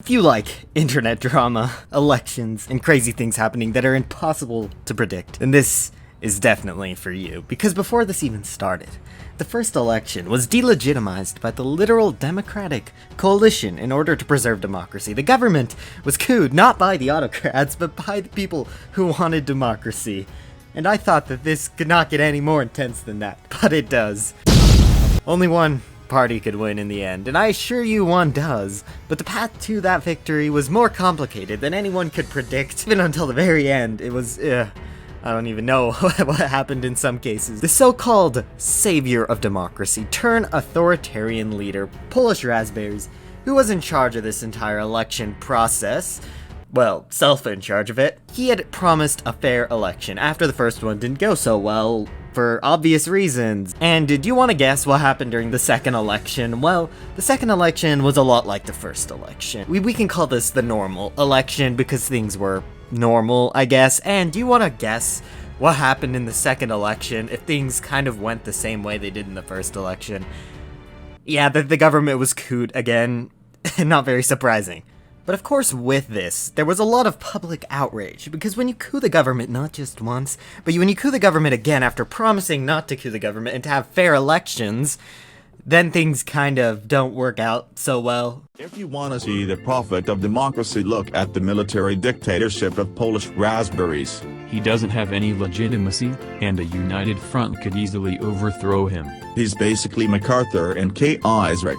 If you like internet drama, elections, and crazy things happening that are impossible to predict, then this is definitely for you. Because before this even started, the first election was delegitimized by the literal Democratic Coalition in order to preserve democracy. The government was couped not by the autocrats, but by the people who wanted democracy. And I thought that this could not get any more intense than that, but it does. Only one party could win in the end, and I assure you one does, but the path to that victory was more complicated than anyone could predict. Even until the very end, it was, I don't even know what happened in some cases. The so-called savior of democracy turned authoritarian leader, Polish Raspberries, who was in charge of this entire election process, well, in charge of it. He had promised a fair election after the first one didn't go so well, for obvious reasons. And did you want to guess what happened during the second election? Well, the second election was a lot like the first election. We can call this the normal election because things were normal, I guess. And do you want to guess what happened in the second election if things kind of went the same way they did in the first election? Yeah, the government was couped again. Not very surprising. But of course with this, there was a lot of public outrage, because when you coup the government not just once, but when you coup the government again after promising not to coup the government and to have fair elections, then things kind of don't work out so well. If you want to see the prophet of democracy, look at the military dictatorship of Polish Raspberries. He doesn't have any legitimacy, and a united front could easily overthrow him. He's basically MacArthur and Kate Isaac.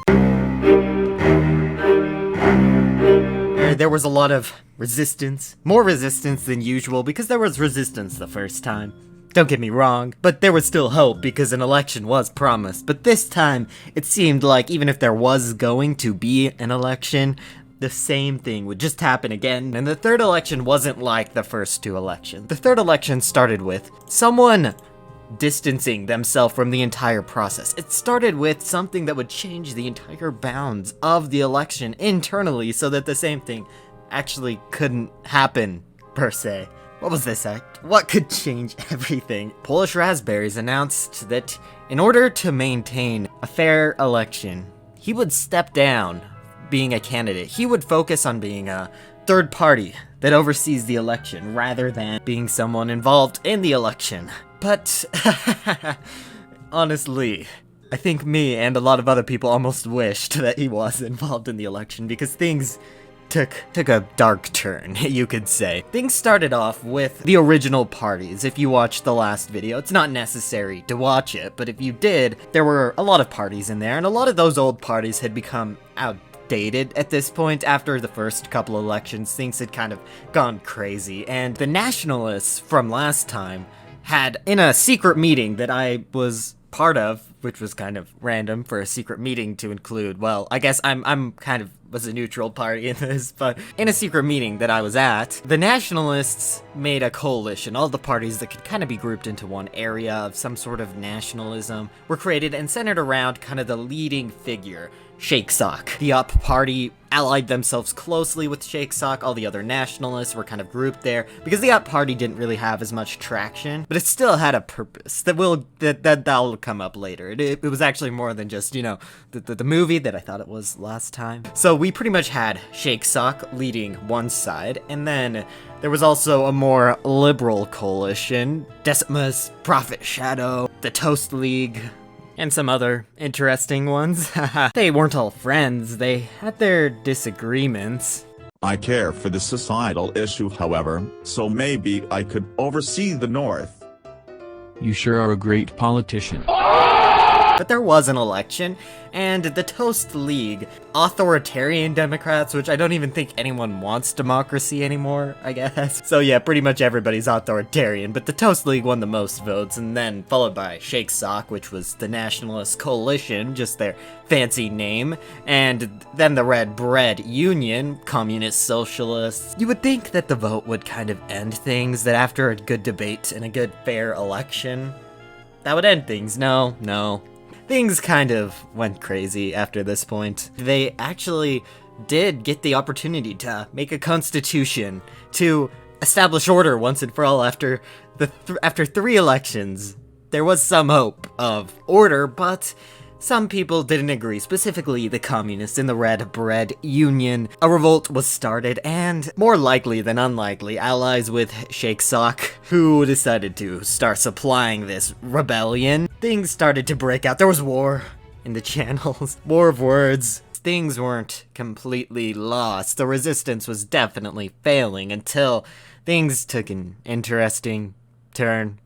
There was a lot of resistance, more resistance than usual, because there was resistance the first time. Don't get me wrong, but there was still hope because an election was promised. But this time, it seemed like even if there was going to be an election, the same thing would just happen again. And the third election wasn't like the first two elections. The third election started with someone distancing themselves from the entire process. It started with something that would change the entire bounds of the election internally so that the same thing actually couldn't happen, per se. What was this act? What could change everything? Polish Raspberries announced that in order to maintain a fair election, he would step down being a candidate. He would focus on being a third party that oversees the election rather than being someone involved in the election. But, honestly, I think me and a lot of other people almost wished that he was involved in the election because things took a dark turn, you could say. Things started off with the original parties. If you watched the last video, it's not necessary to watch it, but if you did, there were a lot of parties in there, and a lot of those old parties had become outdated at this point. After the first couple elections, things had kind of gone crazy, and the Nationalists from last time had, in a secret meeting that I was part of, which was kind of random for a secret meeting to include, well, I guess I'm kind of was a neutral party in this, but in a secret meeting that I was at, the Nationalists made a coalition. All the parties that could kind of be grouped into one area of some sort of nationalism were created and centered around kind of the leading figure, SHAKSOC. The UP party allied themselves closely with SHAKSOC. All the other nationalists were kind of grouped there because the UP party didn't really have as much traction, but it still had a purpose that'll come up later. It was actually more than just, you know, the movie that I thought it was last time. So we pretty much had SHAKSOC leading one side, and then there was also a more liberal coalition, Decima's Prophet Shadow, the Toast League, and some other interesting ones. They weren't all friends, they had their disagreements. I care for the societal issue, however, so maybe I could oversee the North. You sure are a great politician. But there was an election, and the Toast League, authoritarian Democrats, which I don't even think anyone wants democracy anymore, I guess. So yeah, pretty much everybody's authoritarian, but the Toast League won the most votes, and then followed by SHAKSOC, which was the Nationalist Coalition, just their fancy name, and then the Red Bread Union, communist socialists. You would think that the vote would kind of end things, that after a good debate and a good fair election, that would end things. No. Things kind of went crazy after this point. They actually did get the opportunity to make a constitution to establish order once and for all after after 3 elections. There was some hope of order, but some people didn't agree, specifically the communists in the Red Bread Union. A revolt was started, and more likely than unlikely, allies with SHAKSOC, who decided to start supplying this rebellion. Things started to break out. There was war in the channels. War of words. Things weren't completely lost. The resistance was definitely failing until things took an interesting turn.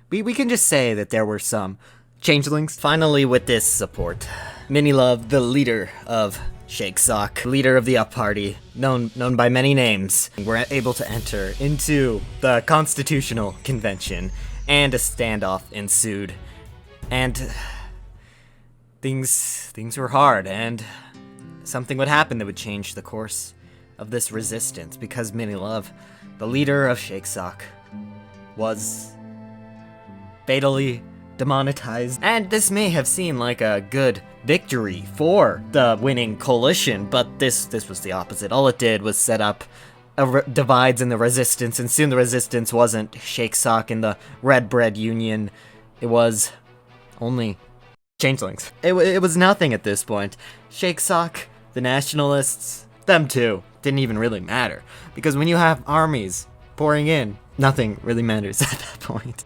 We can just say that there were some changelings. Finally, with this support, Miniluv, the leader of SHAKSOC, leader of the Up Party, known by many names, were able to enter into the Constitutional Convention, and a standoff ensued. And things were hard, and something would happen that would change the course of this resistance, because Miniluv, the leader of SHAKSOC, was fatally demonetized. And this may have seemed like a good victory for the winning coalition, but this was the opposite. All it did was set up divides in the resistance, and soon the resistance wasn't SHAKSOC and the Red Bread Union. It was only changelings. It was nothing at this point. SHAKSOC, the Nationalists, them too, didn't even really matter, because when you have armies pouring in, nothing really matters at that point.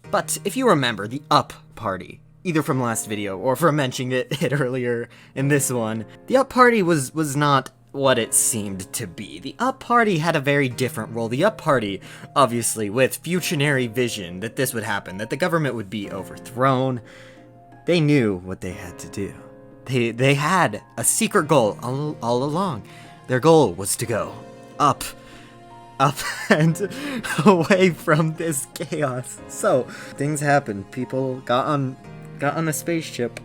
But if you remember the Up Party, either from last video or from mentioning it earlier in this one, the Up Party was not what it seemed to be. The Up Party had a very different role. The Up Party, obviously, with fusionary vision that this would happen, that the government would be overthrown, they knew what they had to do. They had a secret goal all along. Their goal was to go up and away from this chaos. So things happened. People got on a spaceship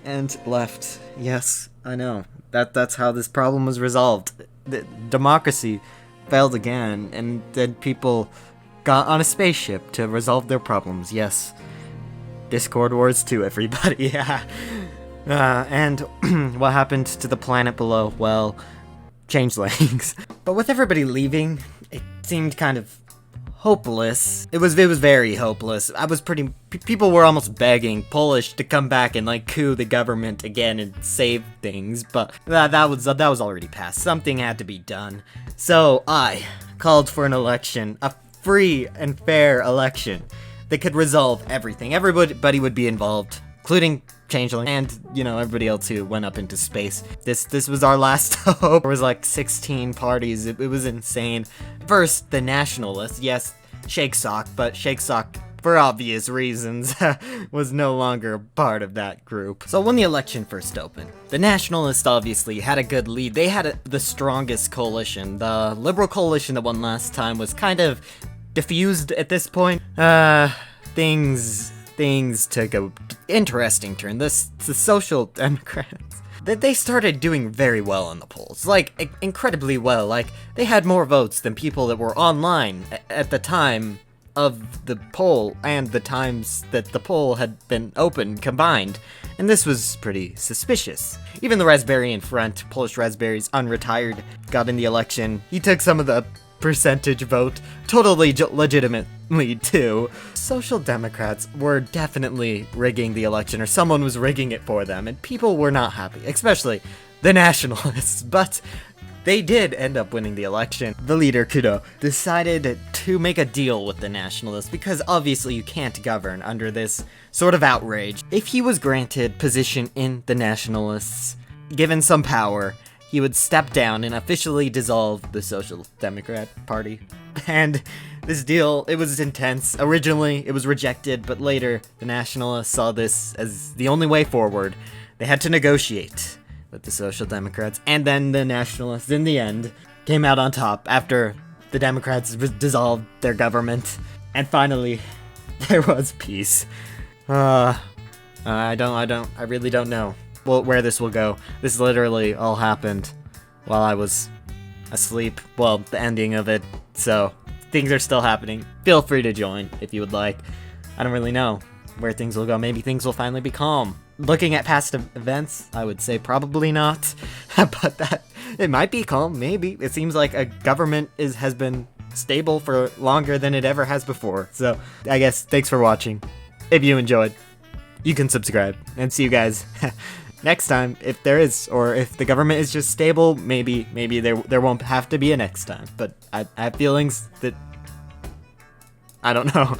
and left. Yes, I know. That's how this problem was resolved. The democracy failed again, and then people got on a spaceship to resolve their problems. Yes. Discord Wars 2, everybody. Yeah. And what happened to the planet below? Well, changelings. But with everybody leaving, it seemed kind of hopeless. It was very hopeless. People were almost begging Polish to come back and like coup the government again and save things, but that was already past. Something had to be done. So I called for an election, a free and fair election that could resolve everything. Everybody would be involved, including Changeling, and, everybody else who went up into space. This was our last hope. There was like 16 parties. It was insane. First, the Nationalists. Yes, SHAKSOC, but SHAKSOC, for obvious reasons, was no longer part of that group. So when the election first opened, the Nationalists obviously had a good lead. They had the strongest coalition. The Liberal coalition that won last time was kind of diffused at this point. Things took a interesting turn. The Social Democrats, they started doing very well in the polls, like incredibly well. Like they had more votes than people that were online at the time of the poll and the times that the poll had been open combined, and this was pretty suspicious. Even the Raspberry in front, Polish Raspberries, unretired, got in the election. He took some of the percentage vote, totally legitimately too. Social Democrats were definitely rigging the election, or someone was rigging it for them, and people were not happy, especially the Nationalists, but they did end up winning the election. The leader, Kuto, decided to make a deal with the Nationalists, because obviously you can't govern under this sort of outrage. If he was granted position in the Nationalists, given some power, he would step down and officially dissolve the Social Democrat Party. And this deal, it was intense. Originally, it was rejected, but later, the Nationalists saw this as the only way forward. They had to negotiate with the Social Democrats, and then the Nationalists, in the end, came out on top after the Democrats dissolved their government. And finally, there was peace. I really don't know where this will go. This literally all happened while I was asleep. Well, the ending of it. So, things are still happening. Feel free to join if you would like. I don't really know where things will go. Maybe things will finally be calm. Looking at past events, I would say probably not. But that it might be calm, maybe. It seems like a government has been stable for longer than it ever has before. So, I guess thanks for watching. If you enjoyed, you can subscribe. And see you guys next time, if there is, or if the government is just stable, maybe there won't have to be a next time. But I have feelings that I don't know.